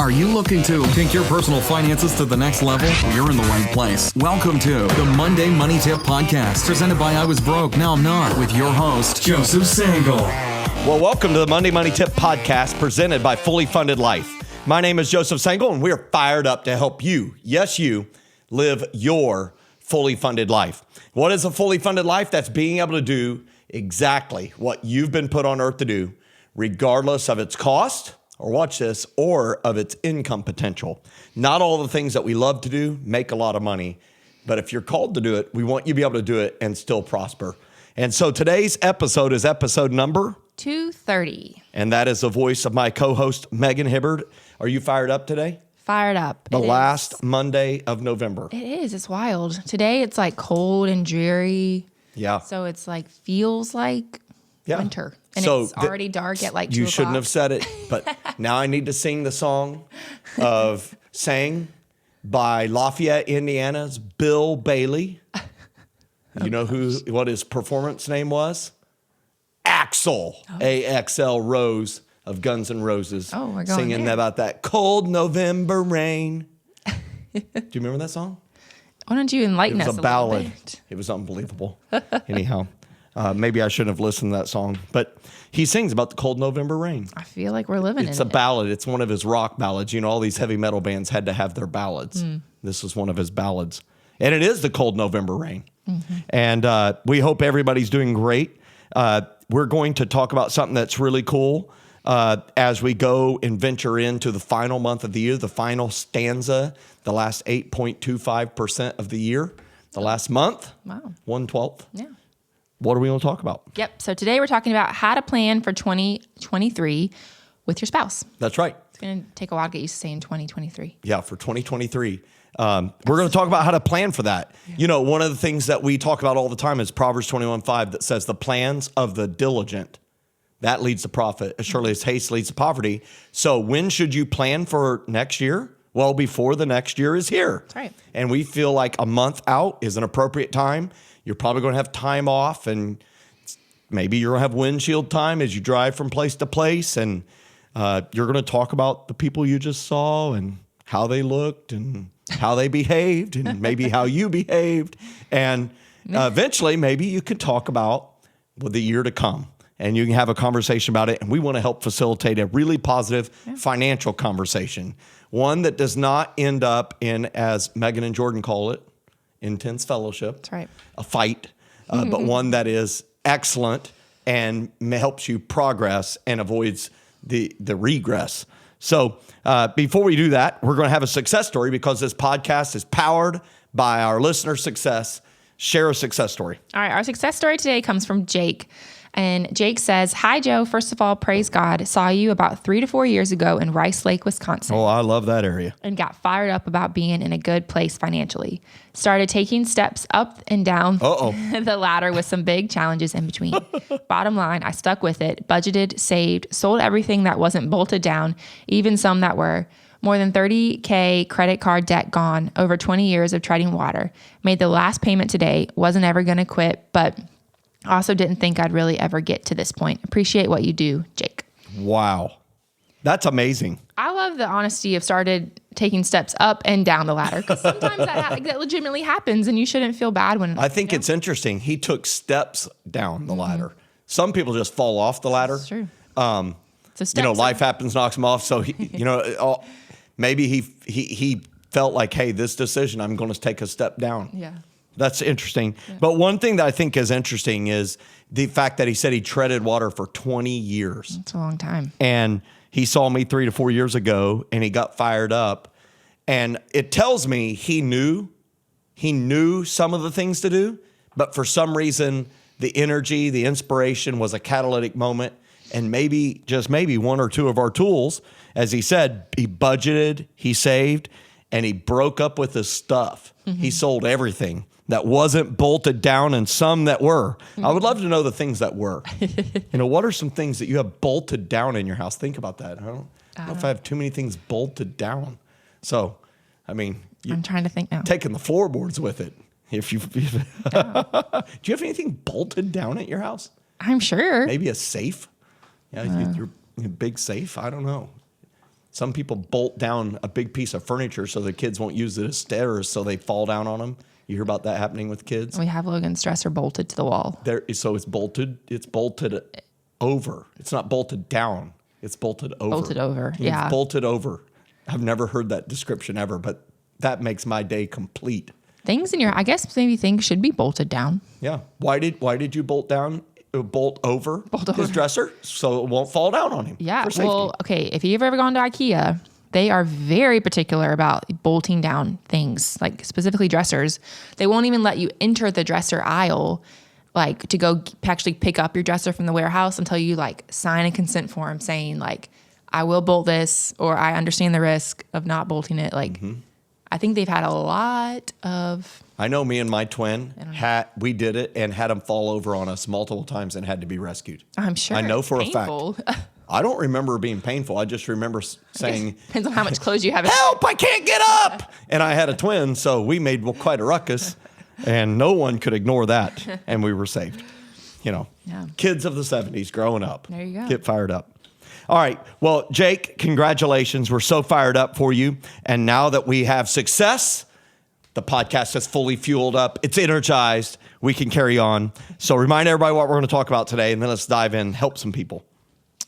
Are you looking to take your personal finances to the next level? You're in the right place. Welcome to the Monday Money Tip Podcast, presented by I Was Broke, Now I'm Not, with your host, Joseph Sangle. Well, welcome to the Monday Money Tip Podcast, presented by Fully Funded Life. My name is Joseph Sangle, and we are fired up to help you, yes, you, live your fully funded life. What is a fully funded life? That's being able to do exactly what you've been put on earth to do, regardless of its cost, or watch this, or of its income potential. Not all the things that we love to do make a lot of money, but if you're called to do it, we want you to be able to do it and still prosper. And so today's episode is episode number 230. And that is the voice of my co-host, Megan Hibbard. Are you fired up today? Fired up. The last Monday of November. It is. It's wild. Today it's like cold and dreary. Yeah. So it's like feels like winter. And So it's already dark at like 2 You o'clock. shouldn't have said it, but now I need to sing the song of Sang by Lafayette, Indiana's Bill Bailey. You know what his performance name was? Axl, A-X-L Rose of Guns N' Roses. Oh, we're going singing there. about that cold November rain. Do you remember that song? Why don't you enlighten It us was a little ballad. bit? It was unbelievable. Anyhow, maybe I shouldn't have listened to that song, but he sings about the cold November rain. I feel like we're living It's in a it. ballad. It's one of his rock ballads. You know, all these heavy metal bands had to have their ballads. This was one of his ballads. And it is the cold November rain. And we hope everybody's doing great. We're going to talk about something that's really cool as we go and venture into the final month of the year, the final stanza, the last 8.25% of the year, the last month, Wow. 1/12. Yeah. What are we going to talk about? Yep. So today we're talking about how to plan for 2023 with your spouse. That's right. It's going to take a while to get used to saying 2023. Yeah, for 2023. We're going to talk about how to plan for that. Yeah. You know, one of the things that we talk about all the time is Proverbs 21:5 that says the plans of the diligent, that leads to profit, as surely as haste leads to poverty. So when should you plan for next year? Well, before the next year is here. That's right. And we feel like a month out is an appropriate time. You're probably going to have time off, and maybe you're going to have windshield time as you drive from place to place. And you're going to talk about the people you just saw and how they looked and how they behaved and maybe how you behaved. And eventually, maybe you can talk about the year to come. And you can have a conversation about it. And we want to help facilitate a really positive financial conversation. One that does not end up in, as Megan and Jordan call it, intense fellowship. That's right. A fight, but one that is excellent and helps you progress and avoids the regress. So before we do that, we're going to have a success story because this podcast is powered by our listener success. Share a success story. All right, our success story today comes from Jake. And Jake says, "Hi, Joe. First of all, praise God. Saw you about 3 to 4 years ago in Rice Lake, Wisconsin. Oh, I love that area. And got fired up about being in a good place financially. Started taking steps up and down the ladder with some big challenges in between. Bottom line, I stuck with it, budgeted, saved, sold everything that wasn't bolted down, even some that were. More than $30K credit card debt gone, over 20 years of treading water. Made the last payment today, wasn't ever going to quit, but also didn't think I'd really ever get to this point. Appreciate what you do, Jake." Wow. That's amazing. I love the honesty of started taking steps up and down the ladder, because sometimes that legitimately happens and you shouldn't feel bad when... I think it's interesting. He took steps down the ladder. Some people just fall off the ladder. That's true. Life happens, knocks him off. So, maybe he felt like, hey, this decision, I'm going to take a step down. Yeah. That's interesting. Yeah. But one thing that I think is interesting is the fact that he said he treaded water for 20 years. That's a long time. And he saw me 3 to 4 years ago and he got fired up. And it tells me he knew some of the things to do, but for some reason, the energy, the inspiration was a catalytic moment. And maybe, just maybe, one or two of our tools, as he said, he budgeted, he saved, and he broke up with his stuff. He sold everything that wasn't bolted down and some that were. I would love to know the things that were. What are some things that you have bolted down in your house? Think about that. I don't know if I have too many things bolted down. So, I'm trying to think now. Taking the floorboards with it. Do you have anything bolted down at your house? I'm sure. Maybe a safe? Yeah, your big safe? I don't know. Some people bolt down a big piece of furniture so the kids won't use it as stairs, so they fall down on them. You hear about that happening with kids? We have Logan's dresser bolted to the wall. So it's bolted. It's bolted over. It's not bolted down. It's bolted over. Bolted over, yeah. It's bolted over. I've never heard that description ever, but that makes my day complete. Things I guess maybe things should be bolted down. Yeah. Why did you bolt over his dresser so it won't fall down on him? Yeah. For safety. Well, okay. If you've ever gone to IKEA, they are very particular about bolting down things, like specifically dressers. They won't even let you enter the dresser aisle, like to go actually pick up your dresser from the warehouse until you like sign a consent form saying like, I will bolt this, or I understand the risk of not bolting it. Like, I think they've had a lot of. I know me and my twin we did it and had him fall over on us multiple times and had to be rescued. I'm sure. I know for painful. a fact. I don't remember it being painful. I just remember saying, depends on how much clothes you have. Help, I can't get up. And I had a twin, so we made quite a ruckus, and no one could ignore that, and we were saved. Kids of the 70s growing up. There you go. Get fired up. All right. Well, Jake, congratulations. We're so fired up for you. And now that we have success, the podcast is fully fueled up. It's energized. We can carry on. So remind everybody what we're going to talk about today, and then let's dive in, help some people.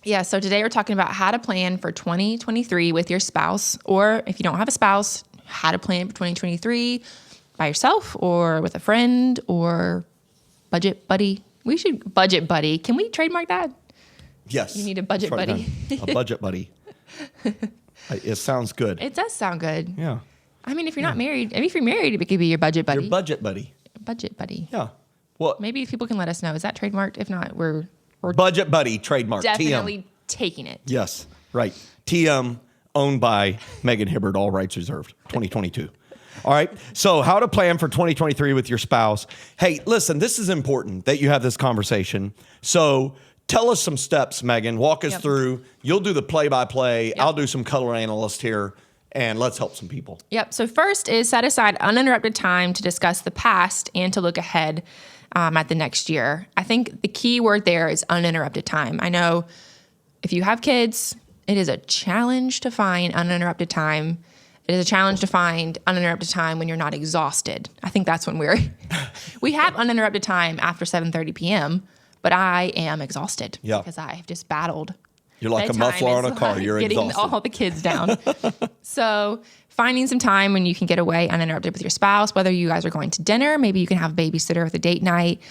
Yeah, so today we're talking about how to plan for 2023 with your spouse, or if you don't have a spouse, how to plan for 2023 by yourself or with a friend or budget buddy. We should budget buddy. Can we trademark that? Yes. You need a budget buddy. A budget buddy. It sounds good. It does sound good. Yeah. I mean, if you're not married, if you're married, it could be your budget buddy. Your budget buddy. Budget buddy. Yeah. Well, maybe if people can let us know. Is that trademarked? If not, we're budget buddy trademark. definitely TM. taking it. Yes. Right. TM owned by Megan Hibbert, all rights reserved, 2022. All right. So how to plan for 2023 with your spouse. Hey, listen, this is important that you have this conversation. So tell us some steps, Megan. Walk us through. You'll do the play-by-play. Yep. I'll do some color analyst here, and let's help some people. Yep. So first is set aside uninterrupted time to discuss the past and to look ahead at the next year. I think the key word there is uninterrupted time. I know if you have kids, it is a challenge to find uninterrupted time. It is a challenge to find uninterrupted time when you're not exhausted. I think that's when we have uninterrupted time after 7:30 p.m., but I am exhausted because I have just battled. You're like a muffler on a car. You're getting exhausted. all the kids down. So finding some time when you can get away uninterrupted with your spouse, whether you guys are going to dinner, maybe you can have a babysitter with a date night.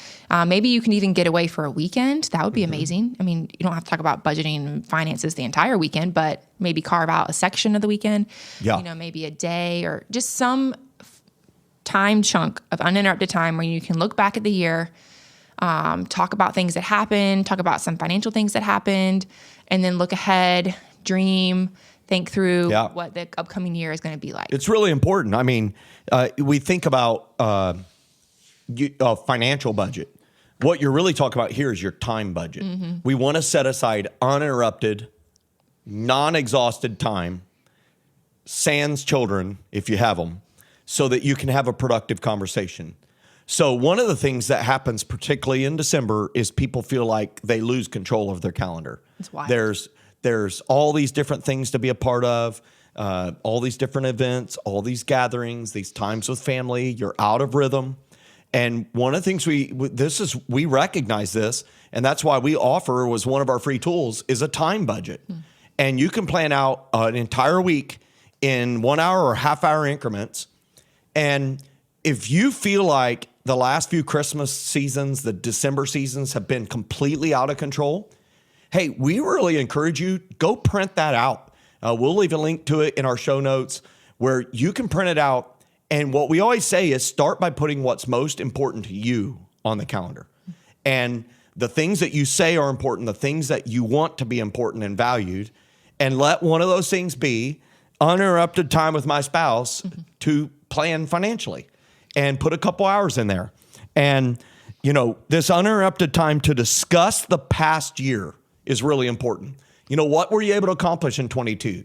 Maybe you can even get away for a weekend. That would be amazing. I mean, you don't have to talk about budgeting and finances the entire weekend, but maybe carve out a section of the weekend. Yeah. Maybe a day or just some time chunk of uninterrupted time where you can look back at the year, talk about things that happened, talk about some financial things that happened, and then look ahead, dream, think through what the upcoming year is going to be like. It's really important. I mean, we think about financial budget. What you're really talking about here is your time budget. Mm-hmm. We want to set aside uninterrupted, non-exhausted time, sans children, if you have them, so that you can have a productive conversation. So one of the things that happens, particularly in December, is people feel like they lose control of their calendar. It's wild. There's all these different things to be a part of, all these different events, all these gatherings, these times with family. You're out of rhythm. And one of the things we recognize this, and that's why we offer, was one of our free tools, is a time budget. And you can plan out an entire week in 1 hour or half hour increments. And if you feel like the last few Christmas seasons, the December seasons have been completely out of control, hey, we really encourage you, go print that out. We'll leave a link to it in our show notes where you can print it out. And what we always say is start by putting what's most important to you on the calendar. And the things that you say are important, the things that you want to be important and valued, and let one of those things be uninterrupted time with my spouse to plan financially and put a couple hours in there. And, this uninterrupted time to discuss the past year is really important. What were you able to accomplish in 2022?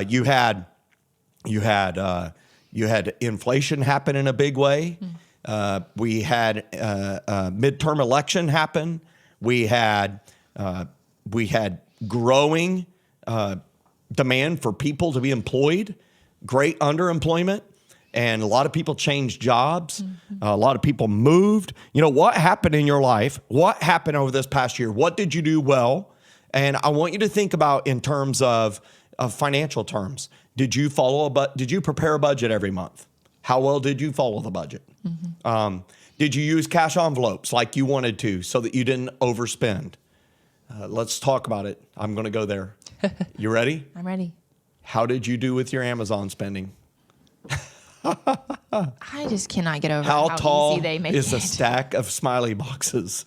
You had inflation happen in a big way. We had a midterm election happen. We had growing demand for people to be employed, great underemployment, and a lot of people changed jobs. A lot of people moved. You know, what happened in your life? What happened over this past year? What did you do well? And I want you to think about in terms of financial terms. Did you prepare a budget every month? How well did you follow the budget? Did you use cash envelopes like you wanted to so that you didn't overspend? Let's talk about it. I'm going to go there. You ready? I'm ready. How did you do with your Amazon spending? I just cannot get over how tall easy they make is it. a stack of smiley boxes,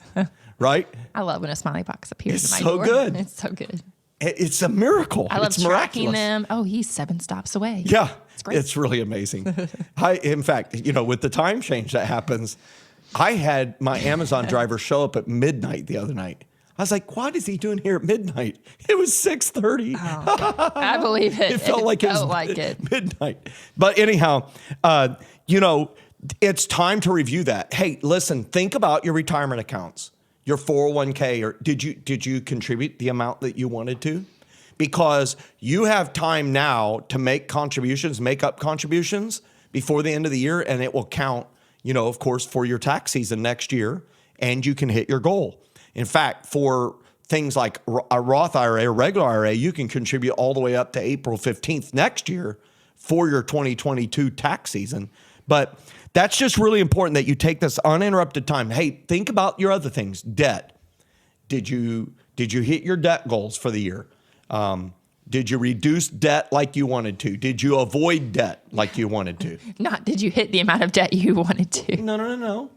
right? I love when a smiley box appears It's in my so door. good. It's so good. It's a miracle. I love it's tracking miraculous. them. Oh, he's 7 stops away. Yeah, It's great. it's really amazing. In fact, you know, with the time change that happens, I had my Amazon driver show up at midnight the other night. I was like, what is he doing here at midnight? It was 6:30. Oh, I believe it. It felt like it. midnight. But anyhow, you know, it's time to review that. Hey, listen, think about your retirement accounts, your 401k, or did you contribute the amount that you wanted to? Because you have time now to make up contributions before the end of the year, and it will count, you know, of course, for your tax season next year, and you can hit your goal. In fact, for things like a Roth IRA or regular IRA, you can contribute all the way up to April 15th next year for your 2022 tax season. But that's just really important that you take this uninterrupted time. Hey, think about your other things. Debt. Did you hit your debt goals for the year? Did you reduce debt like you wanted to? Did you avoid debt like you wanted to? Not did you hit the amount of debt you wanted to.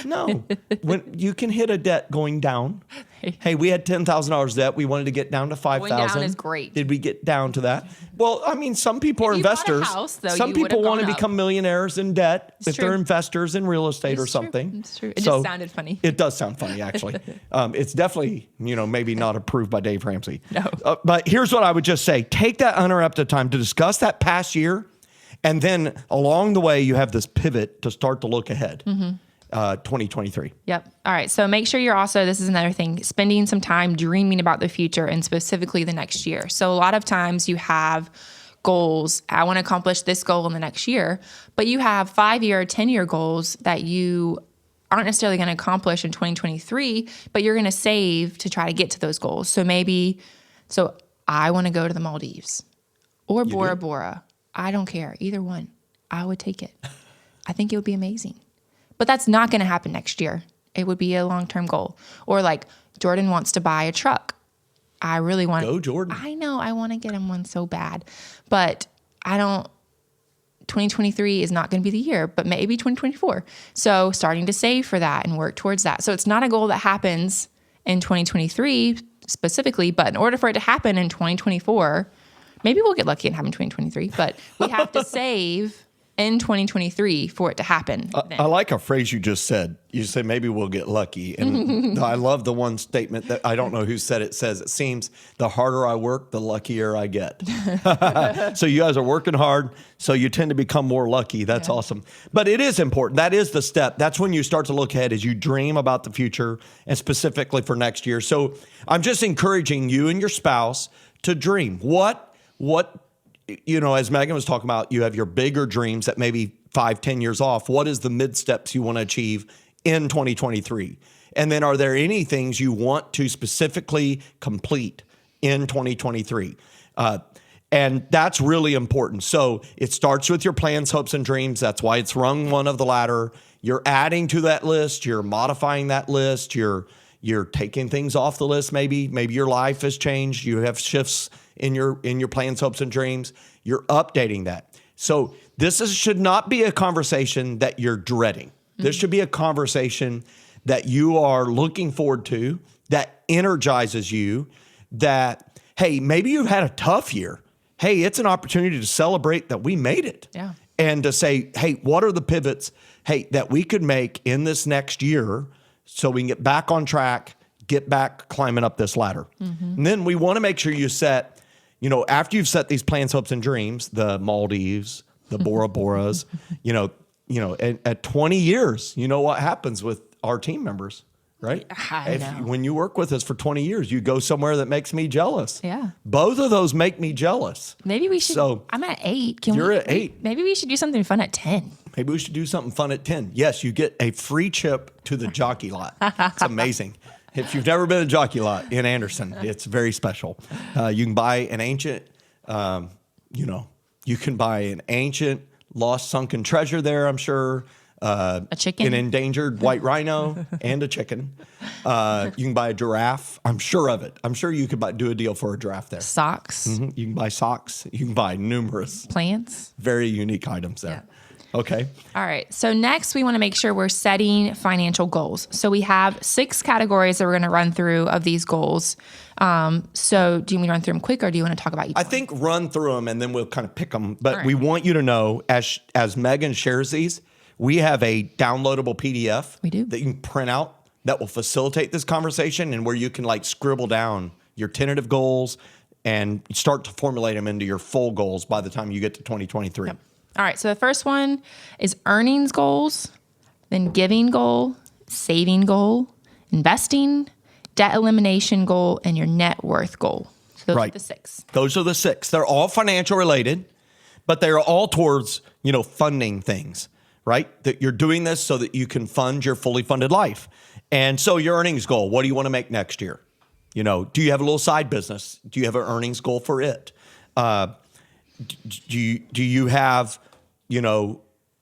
No. When you can hit a debt going down. Hey, we had $10,000 debt. We wanted to get down to $5,000. Going down is great. Did we get down to that? Well, I mean, some people are If you bought a investors. house, though, Some you people would've want to gone up. become millionaires in debt if true. they're investors in real estate or It's true. something. It's true. It just sounded funny. It does sound funny, actually. It's definitely, you know, maybe not approved by Dave Ramsey. No. But here's what I would just say. Take that uninterrupted time to discuss that past year. And then along the way, you have this pivot to start to look ahead. 2023. Yep. All right. So make sure you're also, this is another thing, spending some time dreaming about the future and specifically the next year. So a lot of times you have goals. I want to accomplish this goal in the next year, but you have 5-year, 10-year goals that you aren't necessarily going to accomplish in 2023, but you're going to save to try to get to those goals. So I want to go to the Maldives or Bora Bora. I don't care. Either one. I would take it. I think it would be amazing. But that's not going to happen next year. It would be a long-term goal. Or like Jordan wants to buy a truck. I really want to. Go, Jordan. I know. I want to get him one so bad. But 2023 is not going to be the year, but maybe 2024. So starting to save for that and work towards that. So it's not a goal that happens in 2023 specifically, but in order for it to happen in 2024, maybe we'll get lucky and happen in 2023, but we have to save in 2023 for it to happen. I like a phrase you just said. You said maybe we'll get lucky. And I love the one statement that I don't know who said it. Says it seems the harder I work, the luckier I get. So you guys are working hard, so you tend to become more lucky. That's awesome. But it is important. That is the step. That's when you start to look ahead as you dream about the future and specifically for next year. So I'm just encouraging you and your spouse to dream. What you know, as Megan was talking about, you have your bigger dreams that maybe 5-10 years off. What is the mid steps you want to achieve in 2023? And then are there any things you want to specifically complete in 2023? And that's really important. So it starts with your plans, hopes, and dreams. That's why it's rung one of the ladder. You're adding to that list. You're modifying that list. You're taking things off the list. Maybe your life has changed. You have shifts in your plans, hopes, and dreams. You're updating that. So this should not be a conversation that you're dreading. This should be a conversation that you are looking forward to, that energizes you, that, hey, maybe you've had a tough year. Hey, it's an opportunity to celebrate that we made it. Yeah. And to say, hey, what are the pivots, hey, that we could make in this next year so we can get back on track, get back climbing up this ladder. And then we want to make sure you set, you know, after you've set these plans, hopes, and dreams, the Maldives, the Bora Boras, you know, at 20 years, you know what happens with our team members? right? I know. When you work with us for 20 years, you go somewhere that makes me jealous. Yeah. Both of those make me jealous. Maybe we should. So, I'm at 8. You're at 8. Maybe we should do something fun at 10. Maybe we should do something fun at 10. Yes, you get a free trip to the Jockey Lot. It's amazing. If you've never been to Jockey Lot in Anderson, it's very special. You can buy an ancient, you can buy an ancient lost sunken treasure there, I'm sure. A chicken. An endangered white rhino and a chicken. You can buy a giraffe. I'm sure of it. I'm sure you could do a deal for a giraffe there. Socks. You can buy socks. You can buy numerous Plants. very unique items there. Yeah. Okay. All right. So next, we want to make sure we're setting financial goals. So we have 6 categories that we're going to run through of these goals. So do you want me to run through them quick, or do you want to talk about each I one? think run through them and then we'll kind of pick them. But All right. we want you to know, as Megan shares these, we have a downloadable PDF We do. that you can print out that will facilitate this conversation, and where you can scribble down your tentative goals and start to formulate them into your full goals by the time you get to 2023. Yep. All right. So the first one is earnings goals, then giving goal, saving goal, investing, debt elimination goal, and your net worth goal. So those Right. are the 6. Those are the 6. They're all financial related, but they're all towards, funding things, right? That you're doing this so that you can fund your fully funded life. And so your earnings goal, what do you want to make next year? Do you have a little side business? Do you have an earnings goal for it? Do you have,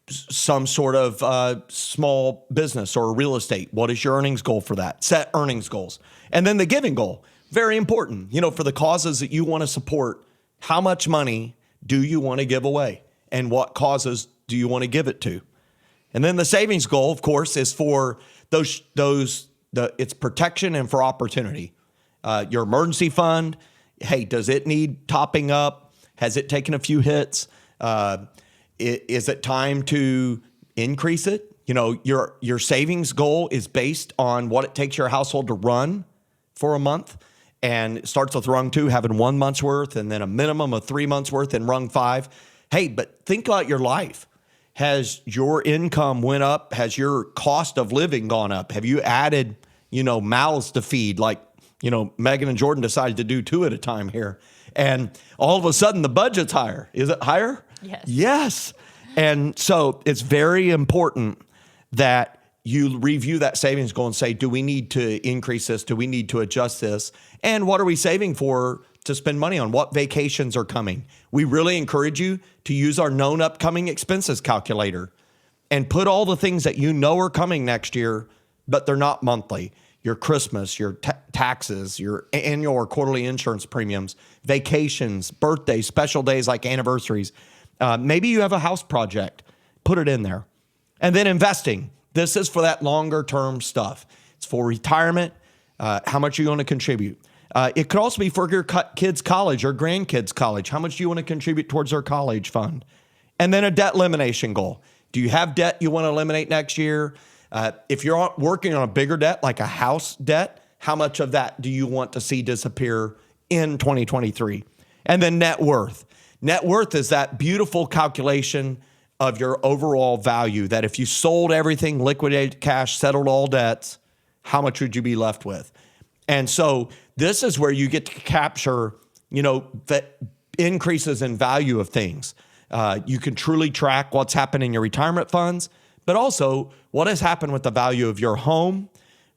some sort of small business or real estate? What is your earnings goal for that? Set earnings goals. And then the giving goal, very important. For the causes that you want to support, how much money do you want to give away? And what causes do you want to give it to? And then the savings goal, of course, is for it's protection and for opportunity. Your emergency fund, hey, does it need topping up? Has it taken a few hits? Is it time to increase it? Your savings goal is based on what it takes your household to run for a month. And it starts with rung 2, having 1 month's worth, and then a minimum of 3 months worth in rung 5. Hey, but think about your life. Has your income went up? Has your cost of living gone up? Have you added, mouths to feed like, Megan and Jordan decided to do 2 at a time here. And all of a sudden the budget's higher. Is it higher? Yes. Yes. And so it's very important that you review that savings goal and say, do we need to increase this? Do we need to adjust this? And what are we saving for to spend money on? What vacations are coming? We really encourage you to use our known upcoming expenses calculator and put all the things that are coming next year, but they're not monthly. Your Christmas, your taxes, your annual or quarterly insurance premiums, vacations, birthdays, special days like anniversaries. Maybe you have a house project. Put it in there. And then investing. This is for that longer term stuff. It's for retirement. How much are you going to contribute? It could also be for your kids' college or grandkids' college. How much do you want to contribute towards their college fund? And then a debt elimination goal. Do you have debt you want to eliminate next year? If you're working on a bigger debt, like a house debt, how much of that do you want to see disappear in 2023? And then net worth. Net worth is that beautiful calculation of your overall value, that if you sold everything, liquidated cash, settled all debts, how much would you be left with? And so this is where you get to capture, the increases in value of things. You can truly track what's happened in your retirement funds, but also what has happened with the value of your home,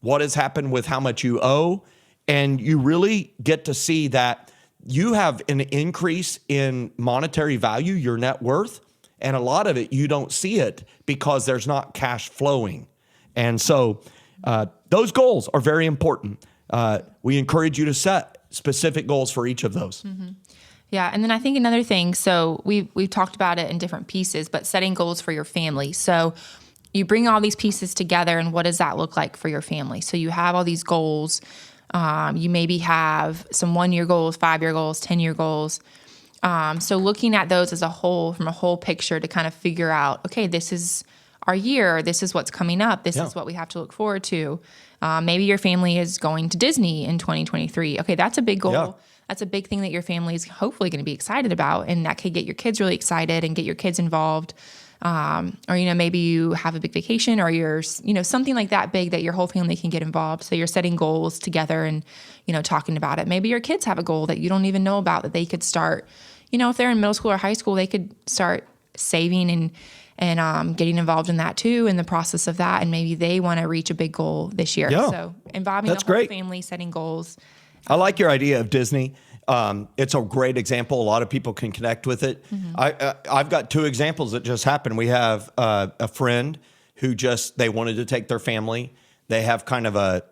what has happened with how much you owe, and you really get to see that you have an increase in monetary value, your net worth, and a lot of it, you don't see it because there's not cash flowing. And so those goals are very important. We encourage you to set specific goals for each of those. Mm-hmm. Yeah. And then I think another thing, so we've talked about it in different pieces, but setting goals for your family. So you bring all these pieces together, and what does that look like for your family? So you have all these goals. You maybe have some 1-year goals, 5-year goals, 10-year goals. So looking at those as a whole, from a whole picture to kind of figure out, okay, this is our year. This is what's coming up. This is what we have to look forward to. Maybe your family is going to Disney in 2023. Okay, that's a big goal. Yeah. That's a big thing that your family is hopefully going to be excited about, and that could get your kids really excited and get your kids involved. or, maybe you have a big vacation or you're, something like that big that your whole family can get involved. So you're setting goals together and, talking about it. Maybe your kids have a goal that you don't even know about that they could start, if they're in middle school or high school, they could start saving and getting involved in that too, in the process of that. And maybe they want to reach a big goal this year. Yeah. So involving the whole family, setting goals. I like your idea of Disney. It's a great example. A lot of people can connect with it. I've got 2 examples that just happened. We have a friend who they wanted to take their family. They have kind of a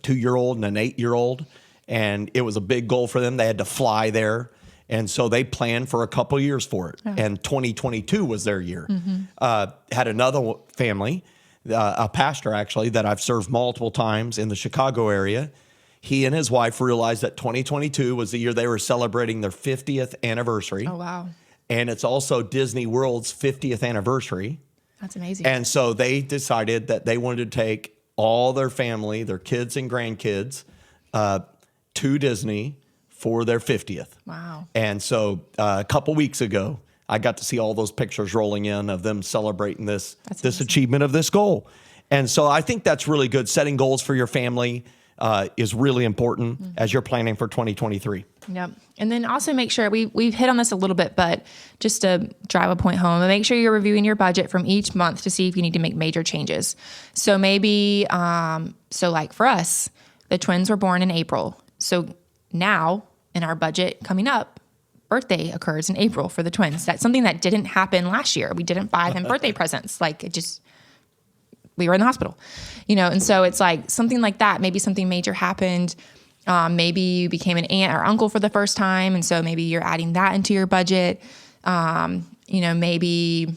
2-year-old and an 8-year-old, and it was a big goal for them. They had to fly there. And so they planned for a couple of years for it. And 2022 was their year. Had another family, a pastor actually, that I've served multiple times in the Chicago area. He and his wife realized that 2022 was the year they were celebrating their 50th anniversary. Oh, wow. And it's also Disney World's 50th anniversary. That's amazing. And so they decided that they wanted to take all their family, their kids and grandkids, to Disney for their 50th. Wow. And so a couple weeks ago, I got to see all those pictures rolling in of them celebrating this achievement of this goal. And so I think that's really good. Setting goals for your family is really important as you're planning for 2023. Yep. And then also make sure, we've hit on this a little bit, but just to drive a point home, make sure you're reviewing your budget from each month to see if you need to make major changes. So maybe, like for us, the twins were born in April. So now in our budget coming up, birthday occurs in April for the twins. That's something that didn't happen last year. We didn't buy them birthday presents. We were in the hospital, and so it's like something like that. Maybe something major happened. Maybe you became an aunt or uncle for the first time. And so maybe you're adding that into your budget. Maybe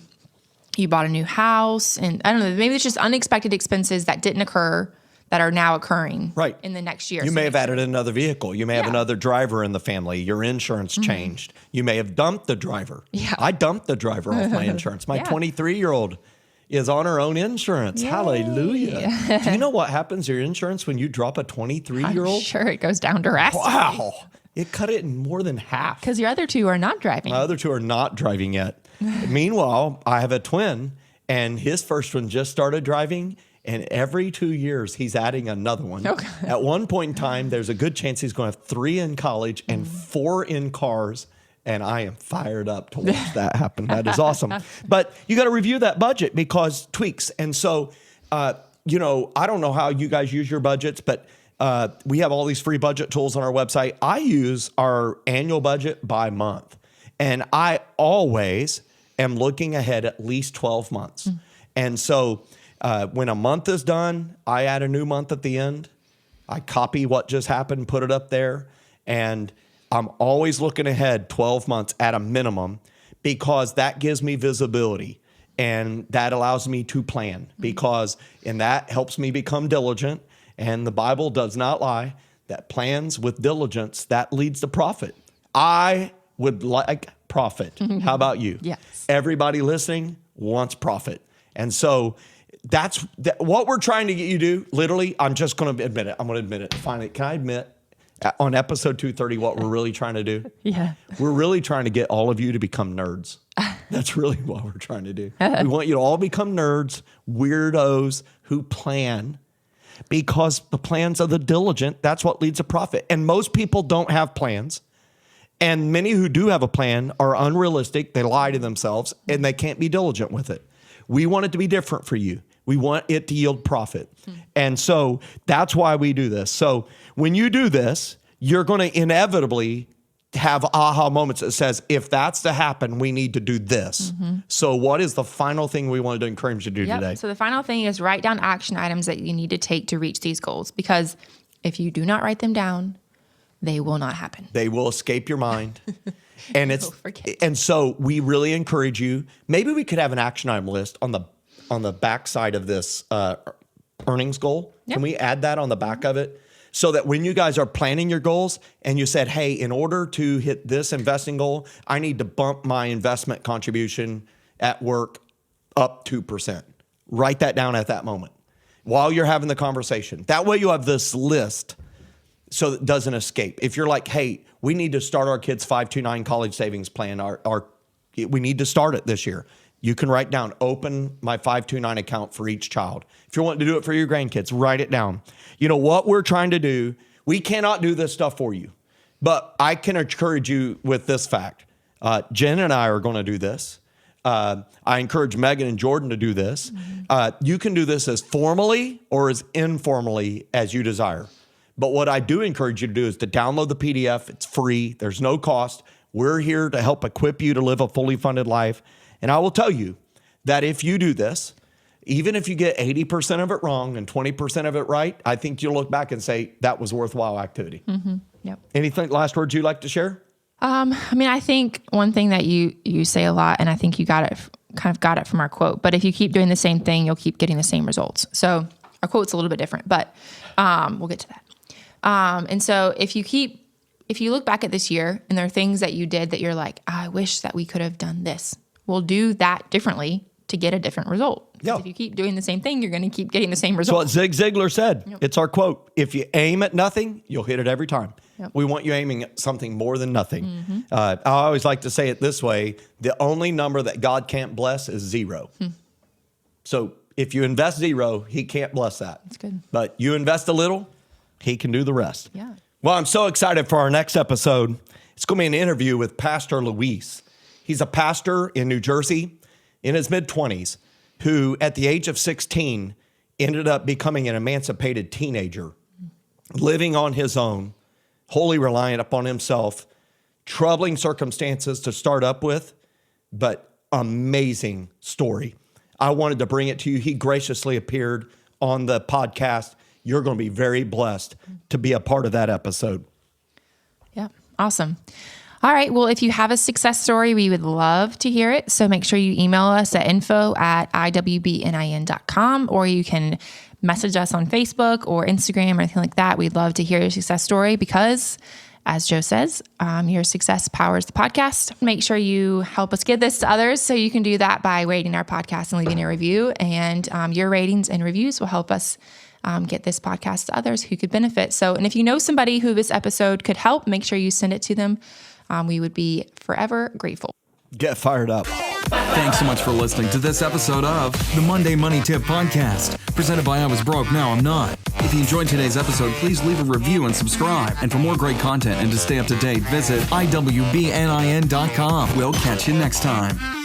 you bought a new house, and I don't know, maybe it's just unexpected expenses that didn't occur that are now occurring in the next year. You may have added another vehicle. You may have another driver in the family. Your insurance changed. You may have dumped the driver. Yeah. I dumped the driver off my insurance. My 23-year-old is on her own insurance. Yay. Hallelujah. Do you know what happens to your insurance when you drop a 23-year-old? I'm sure it goes down drastically. Wow. It cut it in more than half. Because your other 2 are not driving. My other 2 are not driving yet. Meanwhile, I have a twin, and his first one just started driving. And every 2 years, he's adding another one. Okay. At one point in time, there's a good chance he's going to have 3 in college and 4 in cars. And I am fired up to watch that happen. That is awesome. But you got to review that budget because tweaks. And so, I don't know how you guys use your budgets, but we have all these free budget tools on our website. I use our annual budget by month. And I always am looking ahead at least 12 months. And so when a month is done, I add a new month at the end. I copy what just happened, put it up there. And I'm always looking ahead 12 months at a minimum because that gives me visibility and that allows me to plan and that helps me become diligent. And the Bible does not lie that plans with diligence, that leads to profit. I would like profit. How about you? Yes. Everybody listening wants profit. And so that's what we're trying to get you to do. Literally, I'm just going to admit it. I'm going to admit it. Finally, can I admit on episode 230 what we're really trying to do? Yeah. We're really trying to get all of you to become nerds. That's really what we're trying to do. We want you to all become nerds, weirdos who plan because the plans of the diligent, that's what leads to profit. And most people don't have plans. And many who do have a plan are unrealistic. They lie to themselves and they can't be diligent with it. We want it to be different for you. We want it to yield profit. And so that's why we do this. So when you do this, you're going to inevitably have aha moments that says, if that's to happen, we need to do this. So what is the final thing we wanted to encourage you to do today? So the final thing is write down action items that you need to take to reach these goals. Because if you do not write them down, they will not happen. They will escape your mind. And so we really encourage you. Maybe we could have an action item list on the back side of this earnings goal. Yep. Can we add that on the back of it? So that when you guys are planning your goals and you said, hey, in order to hit this investing goal, I need to bump my investment contribution at work up 2%. Write that down at that moment while you're having the conversation. That way you have this list so that it doesn't escape. If you're like, hey, we need to start our kids' 529 college savings plan. We need to start it this year. You can write down, open my 529 account for each child. If you want to do it for your grandkids, write it down. You know what we're trying to do, we cannot do this stuff for you, but I can encourage you with this fact. Jen and I are going to do this. I encourage Megan and Jordan to do this. You can do this as formally or as informally as you desire. But what I do encourage you to do is to download the PDF. It's free. There's no cost. We're here to help equip you to live a fully funded life. And I will tell you that if you do this, even if you get 80% of it wrong and 20% of it right, I think you'll look back and say that was worthwhile activity. Yep. Anything, last words you'd like to share? I think one thing that you say a lot, and I think you kind of got it from our quote, but if you keep doing the same thing, you'll keep getting the same results. So our quote's a little bit different, but we'll get to that. And so if you look back at this year and there are things that you did that you're like, I wish that we could have done this. We'll do that differently to get a different result. Because if you keep doing the same thing, you're going to keep getting the same result. That's what Zig Ziglar said. Yep. It's our quote. If you aim at nothing, you'll hit it every time. Yep. We want you aiming at something more than nothing. I always like to say it this way. The only number that God can't bless is 0. So if you invest 0, he can't bless that. That's good. But you invest a little, he can do the rest. Yeah. Well, I'm so excited for our next episode. It's going to be an interview with Pastor Luis. He's a pastor in New Jersey in his mid-20s who, at the age of 16, ended up becoming an emancipated teenager, living on his own, wholly reliant upon himself, troubling circumstances to start up with, but amazing story. I wanted to bring it to you. He graciously appeared on the podcast. You're going to be very blessed to be a part of that episode. Yeah, awesome. All right. Well, if you have a success story, we would love to hear it. So make sure you email us at info@iwbnin.com, or you can message us on Facebook or Instagram or anything like that. We'd love to hear your success story because, as Joe says, your success powers the podcast. Make sure you help us get this to others. So you can do that by rating our podcast and leaving a review. And your ratings and reviews will help us get this podcast to others who could benefit. So, and if you know somebody who this episode could help, make sure you send it to them. We would be forever grateful. Get fired up. Thanks so much for listening to this episode of the Monday Money Tip Podcast, presented by I Was Broke, Now I'm Not. If you enjoyed today's episode, please leave a review and subscribe. And for more great content and to stay up to date, visit iwbnin.com. We'll catch you next time.